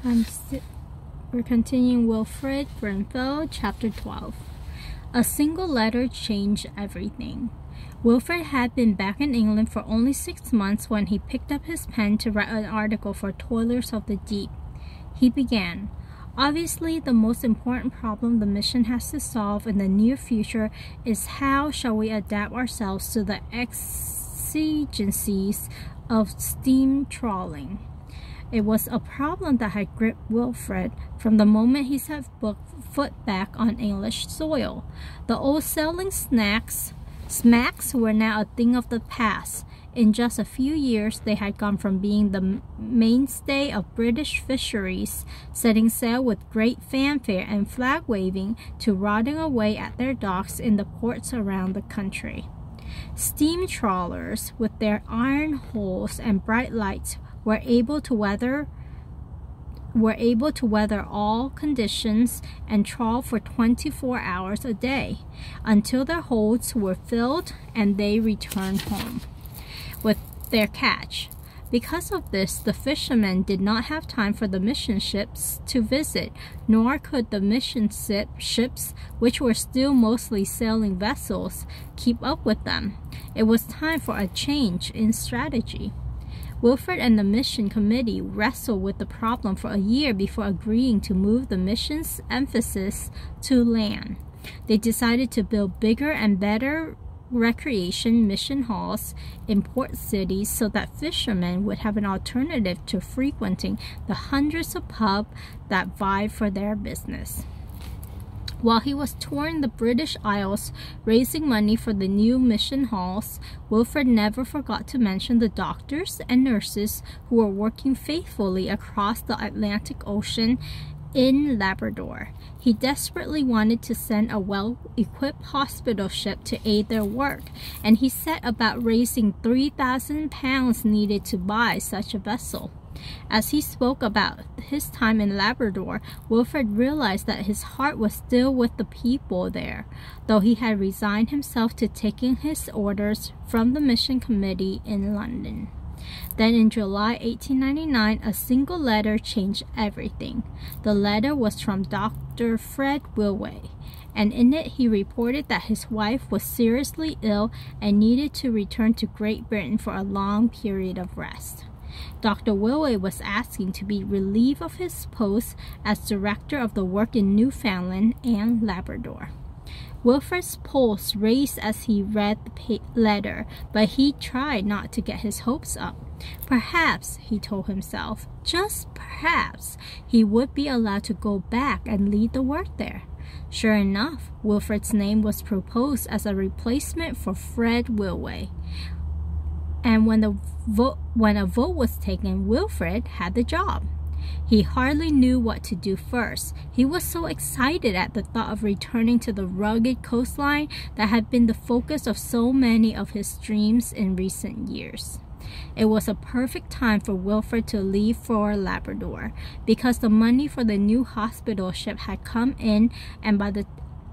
We're continuing Wilfred, Grenfell, Chapter 12. A single letter changed everything. Wilfred had been back in England for only 6 months when he picked up his pen to write an article for Toilers of the Deep. He began, "Obviously, the most important problem the mission has to solve in the near future is how shall we adapt ourselves to the exigencies of steam trawling." It was a problem that had gripped Wilfred from the moment he set foot back on English soil. The old sailing smacks were now a thing of the past. In just a few years, they had gone from being the mainstay of British fisheries, setting sail with great fanfare and flag waving, to rotting away at their docks in the ports around the country. Steam trawlers, with their iron hulls and bright lights, were able to weather all conditions and trawl for 24 hours a day until their holds were filled and they returned home with their catch. Because of this, the fishermen did not have time for the mission ships to visit, nor could the mission ships, which were still mostly sailing vessels, keep up with them. It was time for a change in strategy. Wilfred and the mission committee wrestled with the problem for a year before agreeing to move the mission's emphasis to land. They decided to build bigger and better recreation mission halls in port cities so that fishermen would have an alternative to frequenting the hundreds of pubs that vied for their business. While he was touring the British Isles raising money for the new mission halls, Wilfred never forgot to mention the doctors and nurses who were working faithfully across the Atlantic Ocean in Labrador. He desperately wanted to send a well-equipped hospital ship to aid their work, and he set about raising £3,000 needed to buy such a vessel. As he spoke about his time in Labrador, Wilfred realized that his heart was still with the people there, though he had resigned himself to taking his orders from the mission committee in London. Then in July 1899, a single letter changed everything. The letter was from Dr. Fred Wilway, and in it he reported that his wife was seriously ill and needed to return to Great Britain for a long period of rest. Dr. Wilway was asking to be relieved of his post as director of the work in Newfoundland and Labrador. Wilfred's pulse raced as he read the letter, but he tried not to get his hopes up. Perhaps, he told himself, just perhaps, he would be allowed to go back and lead the work there. Sure enough, Wilfred's name was proposed as a replacement for Fred Wilway. And when a vote was taken, Wilfred had the job. He hardly knew what to do first. He was so excited at the thought of returning to the rugged coastline that had been the focus of so many of his dreams in recent years. It was a perfect time for Wilfred to leave for Labrador, because the money for the new hospital ship had come in, and by the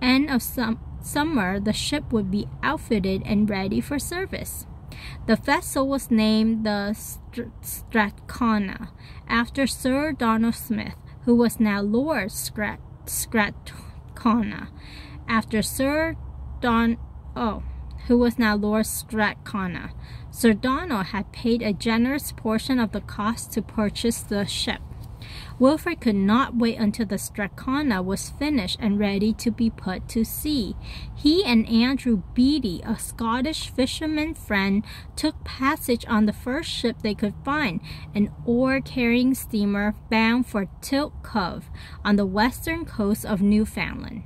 end of summer the ship would be outfitted and ready for service. The vessel was named the Strathcona, after Sir Donald Smith, who was now Lord Strathcona. Sir Donald had paid a generous portion of the cost to purchase the ship. Wilfred could not wait until the Strathcona was finished and ready to be put to sea. He and Andrew Beattie, a Scottish fisherman friend, took passage on the first ship they could find, an ore-carrying steamer bound for Tilt Cove on the western coast of Newfoundland.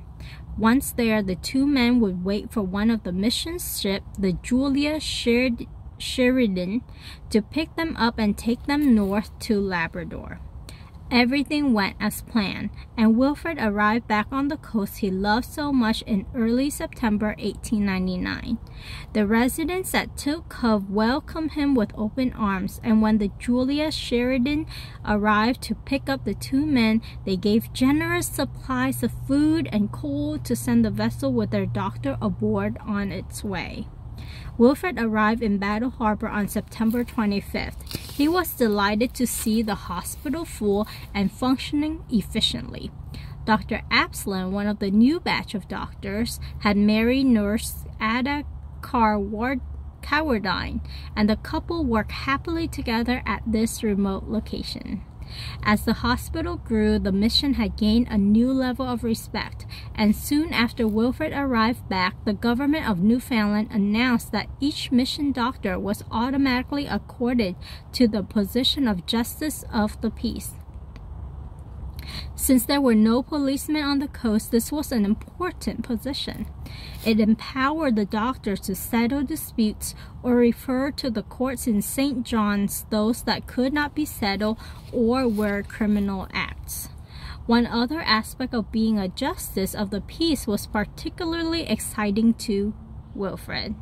Once there, the two men would wait for one of the mission ships, the Julia Sheridan, to pick them up and take them north to Labrador. Everything went as planned, and Wilfred arrived back on the coast he loved so much in early September 1899. The residents at Tilt Cove welcomed him with open arms, and when the Julia Sheridan arrived to pick up the two men, they gave generous supplies of food and coal to send the vessel with their doctor aboard on its way. Wilfred arrived in Battle Harbor on September 25th. He was delighted to see the hospital full and functioning efficiently. Dr. Absalom, one of the new batch of doctors, had married nurse Ada Cowardine, and the couple worked happily together at this remote location. As the hospital grew, the mission had gained a new level of respect, and soon after Wilfred arrived back, the government of Newfoundland announced that each mission doctor was automatically accorded to the position of Justice of the Peace. Since there were no policemen on the coast, this was an important position. It empowered the doctors to settle disputes or refer to the courts in St. John's those that could not be settled or were criminal acts. One other aspect of being a justice of the peace was particularly exciting to Wilfred.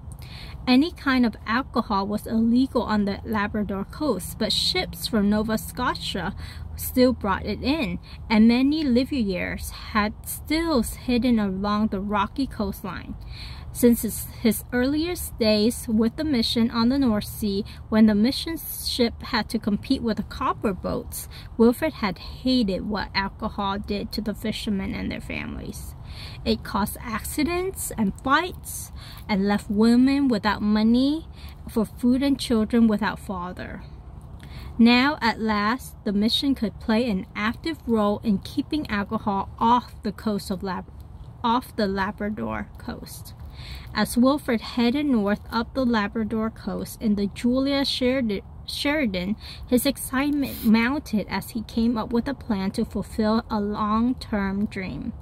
Any kind of alcohol was illegal on the Labrador coast, but ships from Nova Scotia still brought it in, and many liveries had stills hidden along the rocky coastline. Since his earliest days with the mission on the North Sea, when the mission ship had to compete with the copper boats, Wilfred had hated what alcohol did to the fishermen and their families. It caused accidents and fights, and left women without money for food and children without father. Now, at last, the mission could play an active role in keeping alcohol off the coast of the Labrador coast. As Wilfred headed north up the Labrador coast in the Julia Sheridan, his excitement mounted as he came up with a plan to fulfill a long-term dream.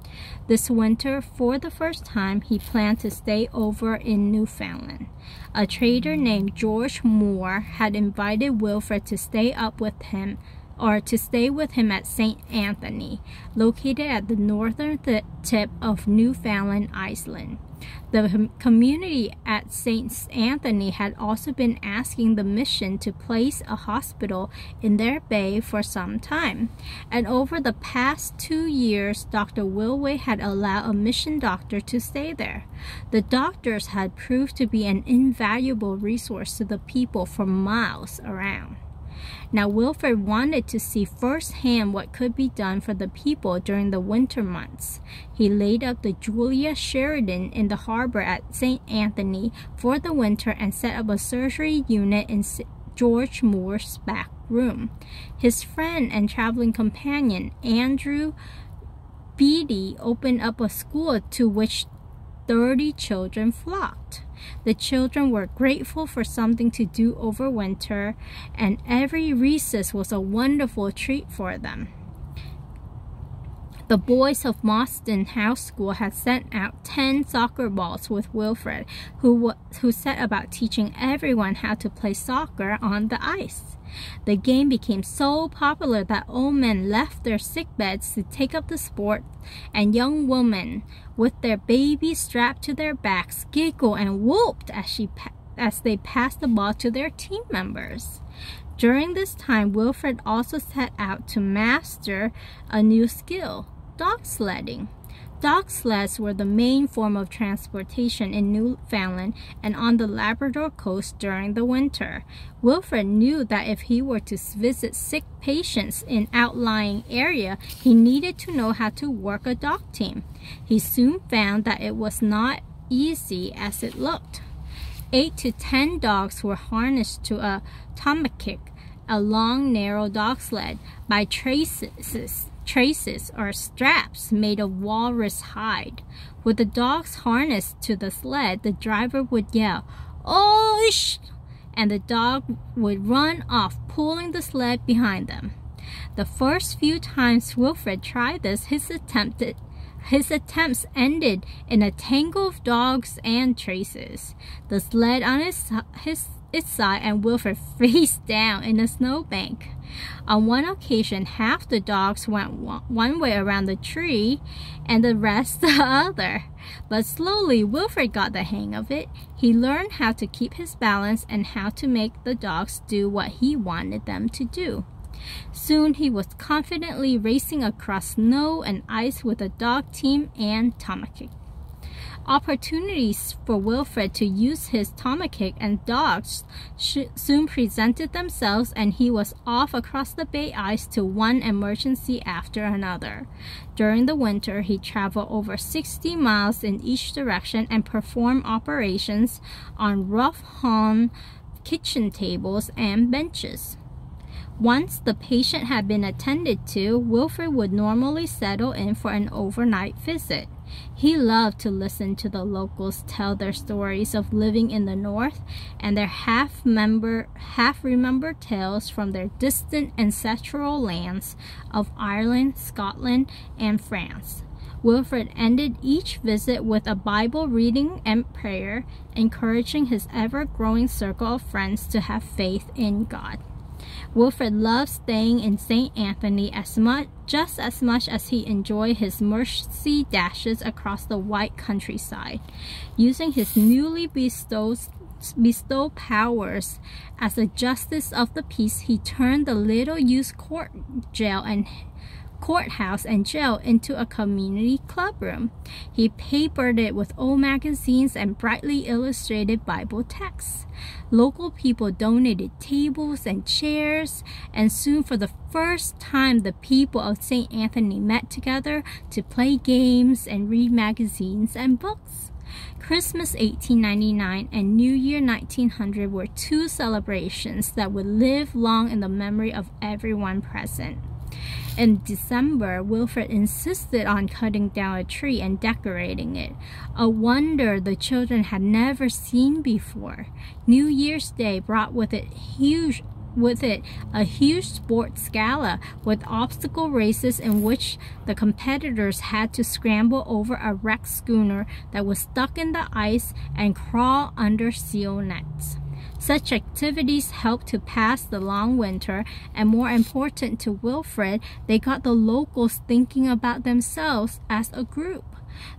This winter, for the first time, he planned to stay over in Newfoundland. A trader named George Moore had invited Wilfred to stay with him at St. Anthony, located at the northern tip of Newfoundland Island. The community at St. Anthony had also been asking the mission to place a hospital in their bay for some time, and over the past 2 years, Dr. Wilway had allowed a mission doctor to stay there. The doctors had proved to be an invaluable resource to the people for miles around. Now Wilfred wanted to see firsthand what could be done for the people during the winter months. He laid up the Julia Sheridan in the harbor at St. Anthony for the winter and set up a surgery unit in George Moore's back room. His friend and traveling companion, Andrew Beatty, opened up a school to which 30 children flocked. The children were grateful for something to do over winter, and every recess was a wonderful treat for them. The boys of Mostyn House School had sent out 10 soccer balls with Wilfred, who set about teaching everyone how to play soccer on the ice. The game became so popular that old men left their sick beds to take up the sport, and young women with their babies strapped to their backs giggled and whooped as they passed the ball to their team members. During this time, Wilfred also set out to master a new skill: dog sledding. Dog sleds were the main form of transportation in Newfoundland and on the Labrador coast during the winter. Wilfred knew that if he were to visit sick patients in outlying area, he needed to know how to work a dog team. He soon found that it was not easy as it looked. 8 to 10 dogs were harnessed to a tomahawk, a long, narrow dog sled, by traces or straps made of walrus hide. With the dogs harnessed to the sled, the driver would yell, "Oish!" and the dog would run off, pulling the sled behind them. The first few times Wilfred tried this, his attempts ended in a tangle of dogs and traces. The sled on its side, and Wilfred face down in a snowbank. On one occasion, half the dogs went one way around the tree and the rest the other. But slowly, Wilfred got the hang of it. He learned how to keep his balance and how to make the dogs do what he wanted them to do. Soon he was confidently racing across snow and ice with a dog team and tomahawk. Opportunities for Wilfred to use his tomahawk and dogs soon presented themselves, and he was off across the Bay Ice to one emergency after another. During the winter, he traveled over 60 miles in each direction and performed operations on rough-hewn kitchen tables and benches. Once the patient had been attended to, Wilfred would normally settle in for an overnight visit. He loved to listen to the locals tell their stories of living in the north and their half-remembered tales from their distant ancestral lands of Ireland, Scotland, and France. Wilfred ended each visit with a Bible reading and prayer, encouraging his ever-growing circle of friends to have faith in God. Wilfred loved staying in St. Anthony just as much as he enjoyed his mercy dashes across the white countryside. Using his newly bestowed powers as a justice of the peace, he turned the little-used courthouse and jail into a community clubroom. He papered it with old magazines and brightly illustrated Bible texts. Local people donated tables and chairs, and soon for the first time the people of St. Anthony met together to play games and read magazines and books. Christmas 1899 and New Year 1900 were two celebrations that would live long in the memory of everyone present. In December, Wilfred insisted on cutting down a tree and decorating it, a wonder the children had never seen before. New Year's Day brought with it a huge sports gala with obstacle races in which the competitors had to scramble over a wrecked schooner that was stuck in the ice and crawl under seal nets. Such activities helped to pass the long winter, and more important to Wilfred, they got the locals thinking about themselves as a group.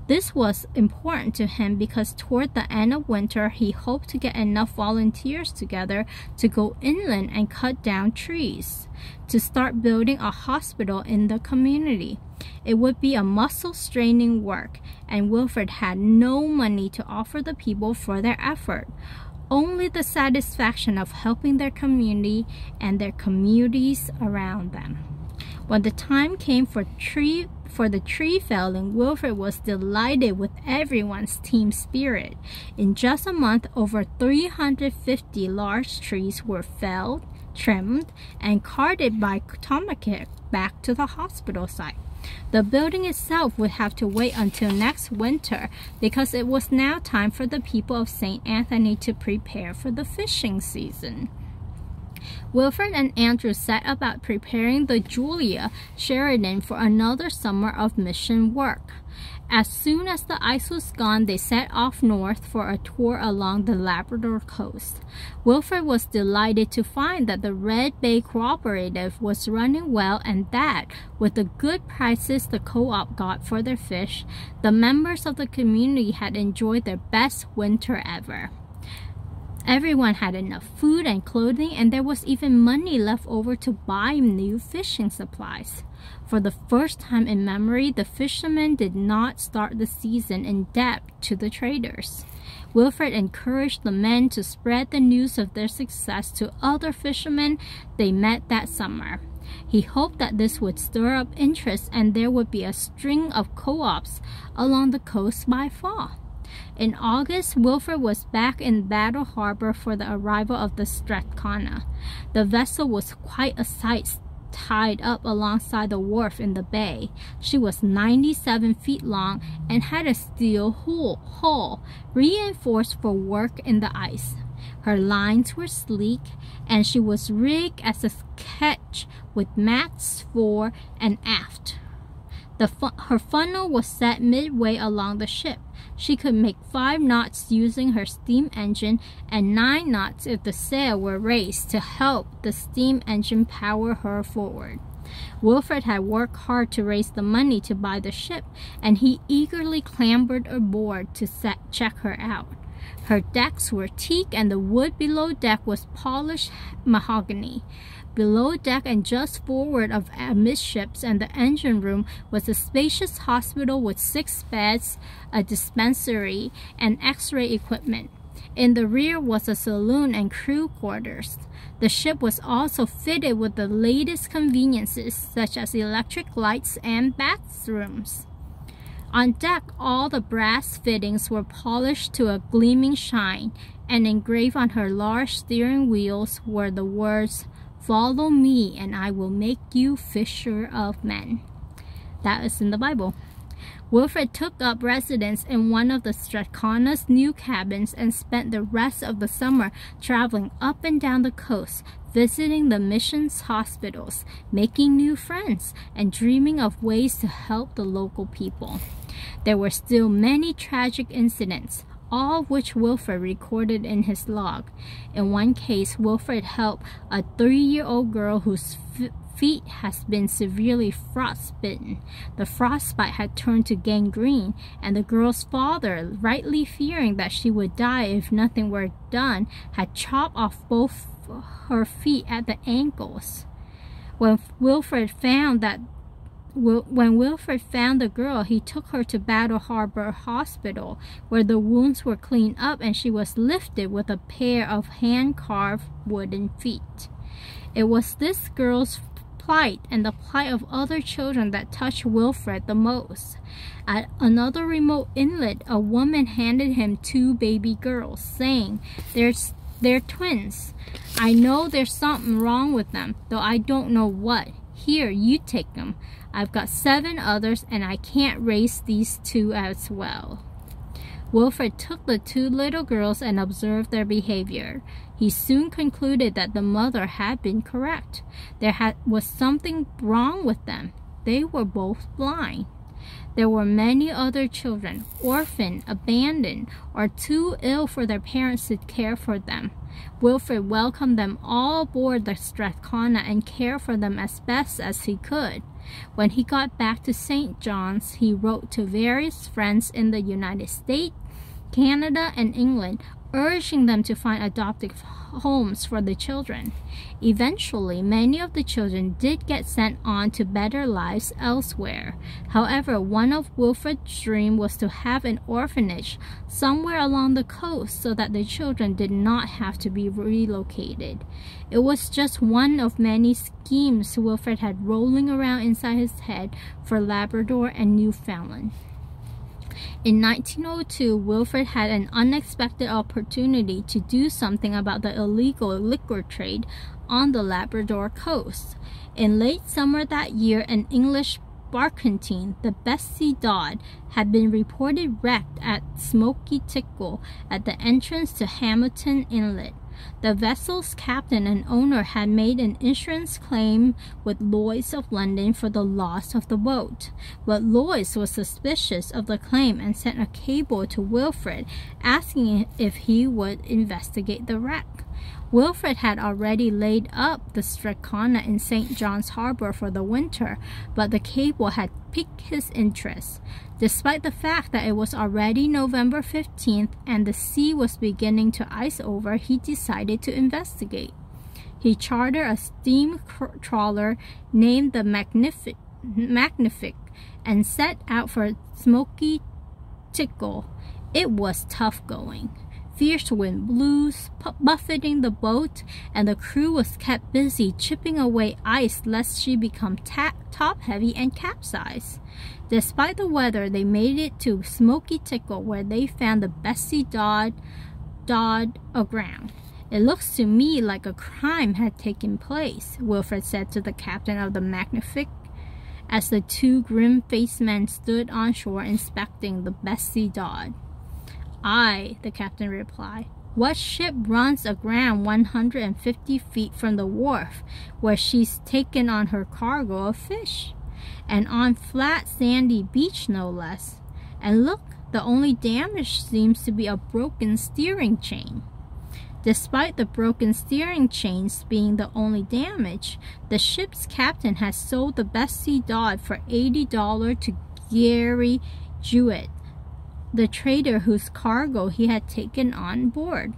This was important to him because toward the end of winter, he hoped to get enough volunteers together to go inland and cut down trees, to start building a hospital in the community. It would be a muscle-straining work, and Wilfred had no money to offer the people for their effort. Only the satisfaction of helping their community and their communities around them. When the time came for the tree felling, Wilfred was delighted with everyone's team spirit. In just a month, over 350 large trees were felled, trimmed, and carted by tomahawk back to the hospital site. The building itself would have to wait until next winter because it was now time for the people of St. Anthony to prepare for the fishing season. Wilfred and Andrew set about preparing the Julia Sheridan for another summer of mission work. As soon as the ice was gone, they set off north for a tour along the Labrador coast. Wilfred was delighted to find that the Red Bay Cooperative was running well and that, with the good prices the co-op got for their fish, the members of the community had enjoyed their best winter ever. Everyone had enough food and clothing, and there was even money left over to buy new fishing supplies. For the first time in memory, the fishermen did not start the season in debt to the traders. Wilfred encouraged the men to spread the news of their success to other fishermen they met that summer. He hoped that this would stir up interest and there would be a string of co-ops along the coast by fall. In August, Wilfred was back in Battle Harbor for the arrival of the Strathcona. The vessel was quite a sight tied up alongside the wharf in the bay. She was 97 feet long and had a steel hull reinforced for work in the ice. Her lines were sleek, and she was rigged as a ketch with mats fore and aft. Her funnel was set midway along the ship. She could make 5 knots using her steam engine and 9 knots if the sail were raised to help the steam engine power her forward. Wilfred had worked hard to raise the money to buy the ship, and he eagerly clambered aboard to check her out. Her decks were teak and the wood below deck was polished mahogany. Below deck and just forward of amidships and the engine room was a spacious hospital with 6 beds, a dispensary, and X-ray equipment. In the rear was a saloon and crew quarters. The ship was also fitted with the latest conveniences such as electric lights and bathrooms. On deck, all the brass fittings were polished to a gleaming shine, and engraved on her large steering wheels were the words, "Follow me, and I will make you fisher of men." That is in the Bible. Wilfred took up residence in one of the Strathcona's new cabins and spent the rest of the summer traveling up and down the coast, visiting the missions hospitals, making new friends, and dreaming of ways to help the local people. There were still many tragic incidents, all of which Wilfred recorded in his log. In one case, Wilfred helped a 3-year-old girl whose feet has been severely frostbitten. The frostbite had turned to gangrene, and the girl's father, rightly fearing that she would die if nothing were done, had chopped off both her feet at the ankles. When Wilfred found the girl, he took her to Battle Harbor Hospital, where the wounds were cleaned up and she was lifted with a pair of hand-carved wooden feet. It was this girl's plight and the plight of other children that touched Wilfred the most. At another remote inlet, a woman handed him 2 baby girls, saying, They're twins. I know there's something wrong with them, though I don't know what. Here, you take them. I've got 7 others, and I can't raise these 2 as well." Wilfred took the 2 little girls and observed their behavior. He soon concluded that the mother had been correct. There was something wrong with them. They were both blind. There were many other children, orphaned, abandoned, or too ill for their parents to care for them. Wilfred welcomed them all aboard the Strathcona and cared for them as best as he could. When he got back to St. John's, he wrote to various friends in the United States, Canada, and England, urging them to find adoptive homes for the children. Eventually, many of the children did get sent on to better lives elsewhere. However, one of Wilfred's dreams was to have an orphanage somewhere along the coast so that the children did not have to be relocated. It was just one of many schemes Wilfred had rolling around inside his head for Labrador and Newfoundland. In 1902, Wilfred had an unexpected opportunity to do something about the illegal liquor trade on the Labrador coast. In late summer that year, an English barkentine, the Bessie Dodd, had been reported wrecked at Smoky Tickle at the entrance to Hamilton Inlet. The vessel's captain and owner had made an insurance claim with Lloyd's of London for the loss of the boat, but Lloyd's was suspicious of the claim and sent a cable to Wilfred asking if he would investigate the wreck. Wilfred had already laid up the Strathcona in St. John's Harbor for the winter, but the cable had piqued his interest. Despite the fact that it was already November 15th and the sea was beginning to ice over, he decided to investigate. He chartered a steam trawler named the Magnific and set out for Smoky Tickle. It was tough going. Fierce wind blew, buffeting the boat, and the crew was kept busy chipping away ice lest she become top-heavy and capsize. Despite the weather, they made it to Smoky Tickle, where they found the Bessie Dodd aground. "It looks to me like a crime had taken place," Wilfred said to the captain of the Magnific, as the 2 grim-faced men stood on shore inspecting the Bessie Dodd. "Aye," the captain replied. "What ship runs aground 150 feet from the wharf, where she's taken on her cargo of fish? And on flat sandy beach no less. And look, the only damage seems to be a broken steering chain." Despite the broken steering chains being the only damage, the ship's captain had sold the Bessie Dodd for $80 to Gary Jewett, the trader whose cargo he had taken on board.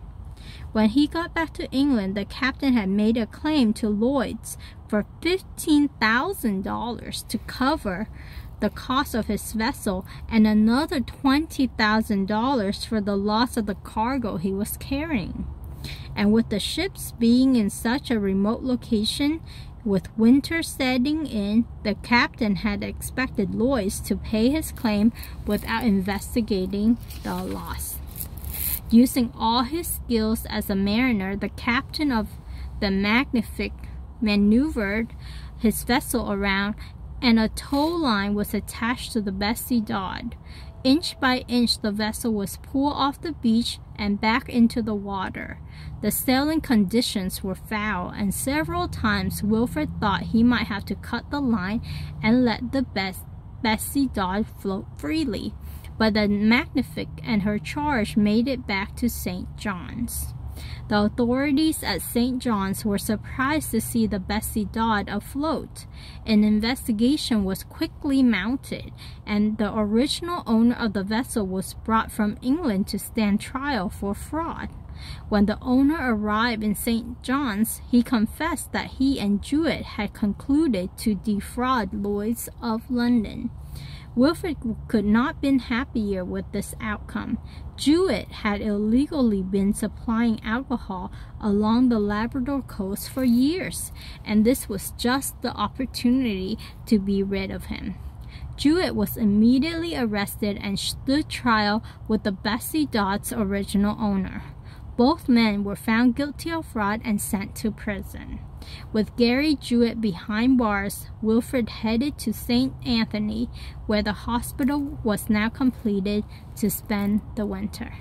When he got back to England, the captain had made a claim to Lloyd's for $15,000 to cover the cost of his vessel and another $20,000 for the loss of the cargo he was carrying. And with the ships being in such a remote location, with winter setting in, the captain had expected Lloyd's to pay his claim without investigating the loss. Using all his skills as a mariner, the captain of the Magnific maneuvered his vessel around, and a tow line was attached to the Bessie Dodd. Inch by inch, the vessel was pulled off the beach and back into the water. The sailing conditions were foul, and several times Wilfred thought he might have to cut the line and let the Bessie Dodd float freely. But the Magnific and her charge made it back to St. John's. The authorities at St. John's were surprised to see the Bessie Dodd afloat. An investigation was quickly mounted, and the original owner of the vessel was brought from England to stand trial for fraud. When the owner arrived in St. John's, he confessed that he and Jewett had concluded to defraud Lloyd's of London. Wilfred could not have been happier with this outcome. Jewett had illegally been supplying alcohol along the Labrador coast for years, and this was just the opportunity to be rid of him. Jewett was immediately arrested and stood trial with the Bessie Dodd's original owner. Both men were found guilty of fraud and sent to prison. With Gary Jewett behind bars, Wilfred headed to St. Anthony, where the hospital was now completed, to spend the winter.